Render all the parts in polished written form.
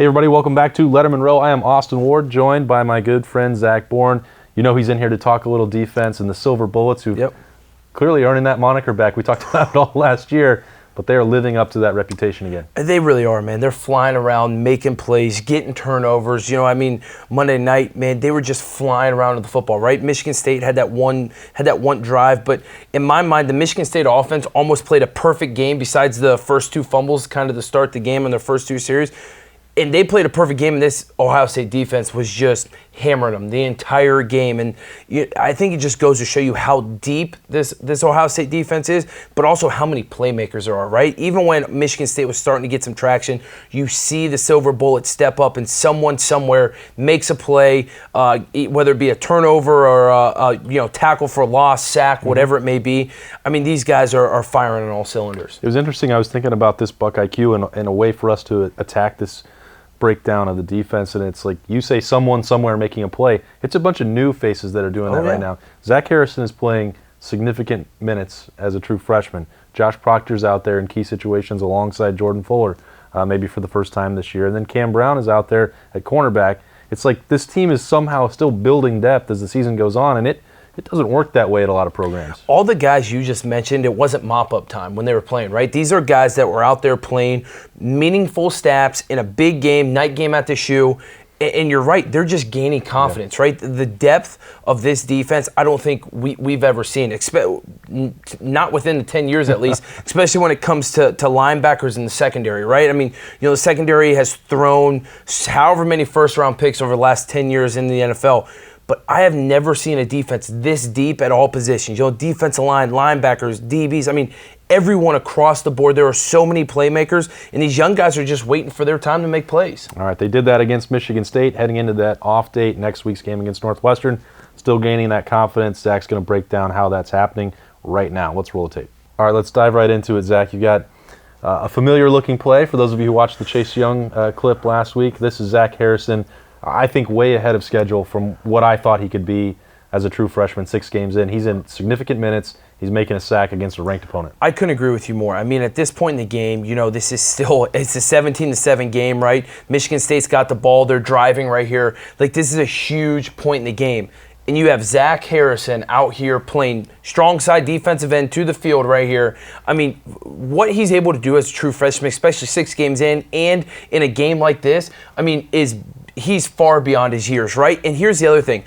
Hey everybody, welcome back to Lettermen Row. I am Austin Ward, joined by my good friend Zach Boren. You know he's in here to talk a little defense and the Silver Bullets, who clearly earning that moniker back. We talked about it all last year, but they are living up to that reputation again. They really are, man. They're flying around, making plays, getting turnovers. You know, I mean, Monday night, man, they were just flying around with the football, right? Michigan State had that one drive, but in my mind, the Michigan State offense almost played a perfect game besides the first two fumbles, kind of to start the game in their first two series. And they played a perfect game, and this Ohio State defense was just hammering them the entire game. And I think it just goes to show you how deep this Ohio State defense is, but also how many playmakers there are, right? Even when Michigan State was starting to get some traction, you see the Silver Bullet step up and someone somewhere makes a play, whether it be a turnover or a tackle for a loss, sack, whatever it may be. I mean, these guys are firing on all cylinders. It was interesting. I was thinking about this BuckIQ and a way for us to attack this breakdown of the defense, and it's like you say someone somewhere making a play. It's a bunch of new faces that are doing that right now. Zack Harrison is playing significant minutes as a true freshman. Josh Proctor's out there in key situations alongside Jordan Fuller, maybe for the first time this year. And then Cam Brown is out there at cornerback. It's like this team is somehow still building depth as the season goes on, and it doesn't work that way at a lot of programs. All the guys you just mentioned, it wasn't mop-up time when they were playing, right? These are guys that were out there playing meaningful snaps in a big game, night game at the shoe. And you're right, they're just gaining confidence, right? The depth of this defense, I don't think we've ever seen, not within the 10 years at least, especially when it comes to linebackers in the secondary, right? I mean, the secondary has thrown however many first-round picks over the last 10 years in the NFL. But I have never seen a defense this deep at all positions. Defensive line, linebackers, DBs. I mean, everyone across the board. There are so many playmakers, and these young guys are just waiting for their time to make plays. All right, they did that against Michigan State, heading into that off date next week's game against Northwestern. Still gaining that confidence. Zach's going to break down how that's happening right now. Let's roll the tape. All right, let's dive right into it, Zach. You got a familiar-looking play. For those of you who watched the Chase Young clip last week, this is Zack Harrison. I think way ahead of schedule from what I thought he could be as a true freshman 6 games in. He's in significant minutes. He's making a sack against a ranked opponent. I couldn't agree with you more. I mean, at this point in the game, this is still, it's a 17-7 game, right? Michigan State's got the ball. They're driving right here. Like, this is a huge point in the game. And you have Zack Harrison out here playing strong side defensive end to the field right here. I mean, what he's able to do as a true freshman, especially 6 games in and in a game like this, I mean, he's far beyond his years, right? And here's the other thing.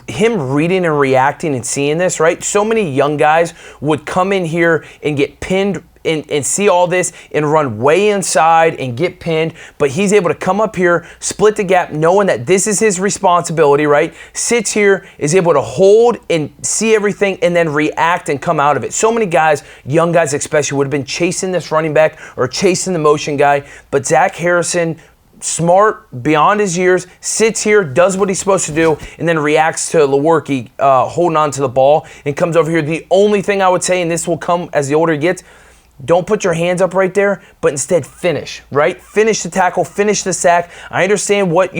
Him reading and reacting and seeing this, right? So many young guys would come in here and get pinned and see all this and run way inside and get pinned, but he's able to come up here, split the gap, knowing that this is his responsibility, right? Sits here, is able to hold and see everything and then react and come out of it. So many guys, young guys especially, would have been chasing this running back or chasing the motion guy, but Zack Harrison, smart, beyond his years, sits here, does what he's supposed to do, and then reacts to Lewerke holding on to the ball and comes over here. The only thing I would say, and this will come as the older he gets, don't put your hands up right there, but instead finish, right? Finish the tackle, finish the sack. I understand what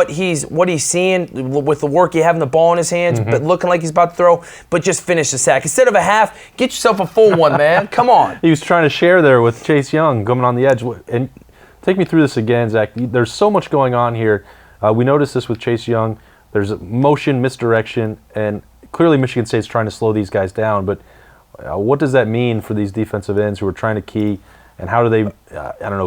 he's seeing with Lewerke having the ball in his hands, but looking like he's about to throw, but just finish the sack. Instead of a half, get yourself a full one, man. Come on. He was trying to share there with Chase Young coming on the edge. And take me through this again, Zach. There's so much going on here. We noticed this with Chase Young. There's motion, misdirection, and clearly Michigan State's trying to slow these guys down, but what does that mean for these defensive ends who are trying to key, and how do they,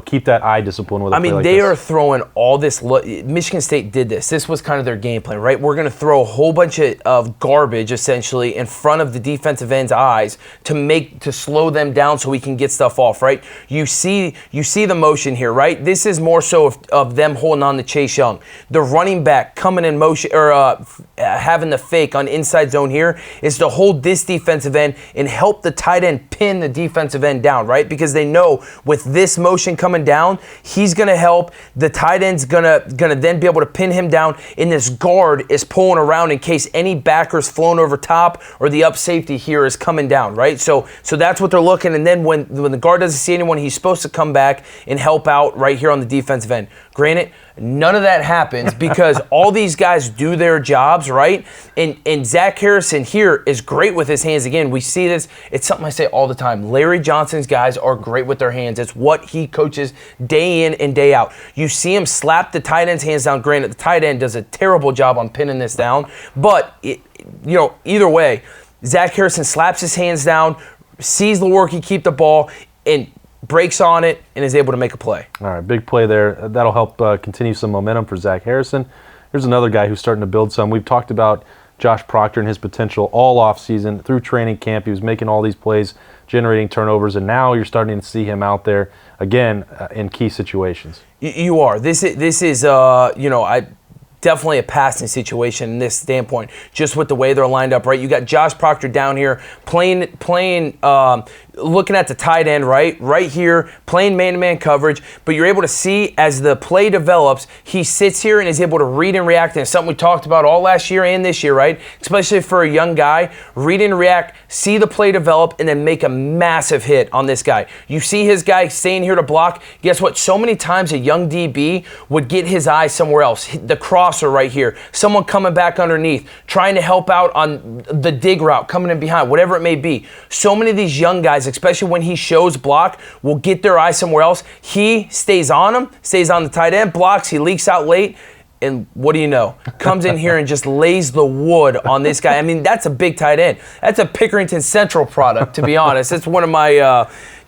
keep that eye discipline with a play like this? They are throwing all this. Michigan State did this. This was kind of their game plan, right? We're going to throw a whole bunch of garbage, essentially, in front of the defensive end's eyes to slow them down so we can get stuff off, right? You see the motion here, right? This is more so of them holding on to Chase Young. The running back coming in motion or having the fake on inside zone here is to hold this defensive end and help the tight end pin the defensive end down, right? Because they know with this motion coming down, he's going to help. The tight end's gonna then be able to pin him down, and this guard is pulling around in case any backer's flown over top or the up safety here is coming down, right? So that's what they're looking, and then when the guard doesn't see anyone, he's supposed to come back and help out right here on the defensive end. Granted, none of that happens because all these guys do their jobs, right? And Zack Harrison here is great with his hands. Again, we see this. It's something I say all the time. Larry Johnson's guys are great with their their hands. It's what he coaches day in and day out. You see him slap the tight end's hands down. Granted, the tight end does a terrible job on pinning this down, but either way, Zack Harrison slaps his hands down, sees the work, he keep the ball, and breaks on it and is able to make a play. All right, big play there. That'll help continue some momentum for Zack Harrison. Here's another guy who's starting to build some. We've talked about Josh Proctor and his potential all offseason through training camp. He was making all these plays, generating turnovers, and now you're starting to see him out there again in key situations. You are. This is definitely a passing situation in this standpoint, just with the way they're lined up, right? You got Josh Proctor down here playing, looking at the tight end, right here, playing man-to-man coverage, but you're able to see as the play develops, he sits here and is able to read and react, and it's something we talked about all last year and this year, right? Especially for a young guy, read and react, see the play develop, and then make a massive hit on this guy. You see his guy staying here to block. Guess what? So many times a young DB would get his eyes somewhere else. The crosser right here, someone coming back underneath, trying to help out on the dig route, coming in behind, whatever it may be. So many of these young guys, especially when he shows block, will get their eyes somewhere else. He stays on him, stays on the tight end, blocks, he leaks out late, and what do you know? Comes in here and just lays the wood on this guy. I mean, that's a big tight end. That's a Pickerington Central product, to be honest. It's one of my,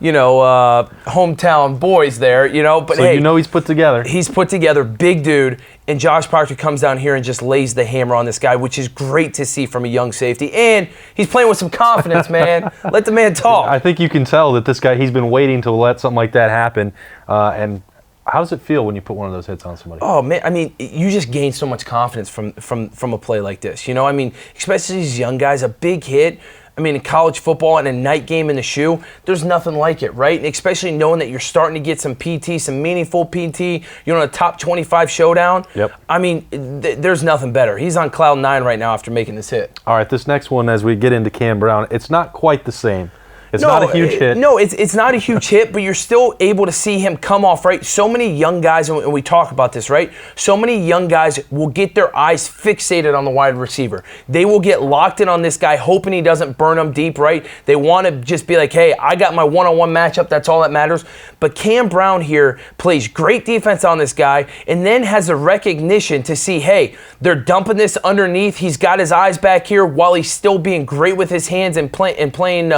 hometown boys there, But so hey, he's put together. He's put together, big dude, and Josh Proctor comes down here and just lays the hammer on this guy, which is great to see from a young safety. And he's playing with some confidence, man. Let the man talk. I think you can tell that this guy, he's been waiting to let something like that happen. And how does it feel when you put one of those hits on somebody? Oh, man, I mean, you just gain so much confidence from a play like this. I mean, especially these young guys, a big hit. I mean, in college football and a night game in the shoe, there's nothing like it, right? And especially knowing that you're starting to get some PT, some meaningful PT, a top 25 showdown. Yep. I mean, there's nothing better. He's on cloud 9 right now after making this hit. All right, this next one, as we get into Cam Brown, it's not quite the same. It's not a huge hit. No, it's not a huge hit, but you're still able to see him come off, right? So many young guys, and we talk about this, right? So many young guys will get their eyes fixated on the wide receiver. They will get locked in on this guy, hoping he doesn't burn them deep, right? They want to just be like, hey, I got my one-on-one matchup. That's all that matters. But Cam Brown here plays great defense on this guy and then has a recognition to see, hey, they're dumping this underneath. He's got his eyes back here while he's still being great with his hands and playing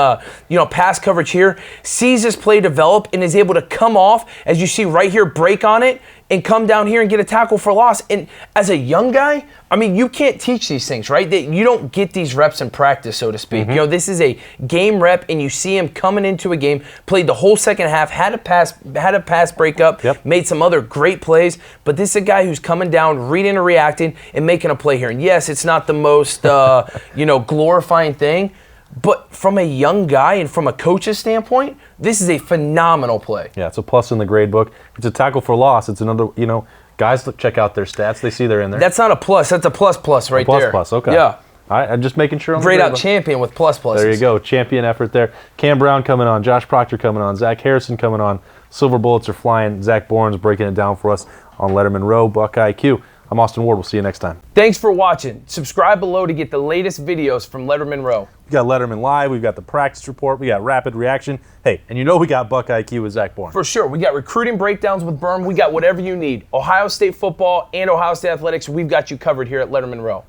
pass coverage here, sees this play develop and is able to come off, as you see right here, break on it and come down here and get a tackle for loss. And as a young guy, I mean, you can't teach these things, right? You don't get these reps in practice, so to speak. Mm-hmm. This is a game rep, and you see him coming into a game, played the whole second half, had a pass breakup, yep, made some other great plays. But this is a guy who's coming down, reading and reacting, and making a play here. And yes, it's not the most glorifying thing, but from a young guy and from a coach's standpoint, this is a phenomenal play. Yeah, it's a plus in the grade book. It's a tackle for loss. It's another, guys check out their stats. They see they're in there. That's not a plus. That's a plus right there. Plus, okay. Yeah. All right, I'm just making sure. Grade out champion with plus. There you go. Champion effort there. Cam Brown coming on. Josh Proctor coming on. Zack Harrison coming on. Silver bullets are flying. Zach Boren's breaking it down for us on Lettermen Row, BuckIQ. I'm Austin Ward. We'll see you next time. Thanks for watching. Subscribe below to get the latest videos from Lettermen Row. We got Lettermen Live. We've got the practice report. We got rapid reaction. Hey, and we got BuckIQ with Zach Boren. For sure. We got recruiting breakdowns with Berm. We got whatever you need. Ohio State football and Ohio State athletics. We've got you covered here at Lettermen Row.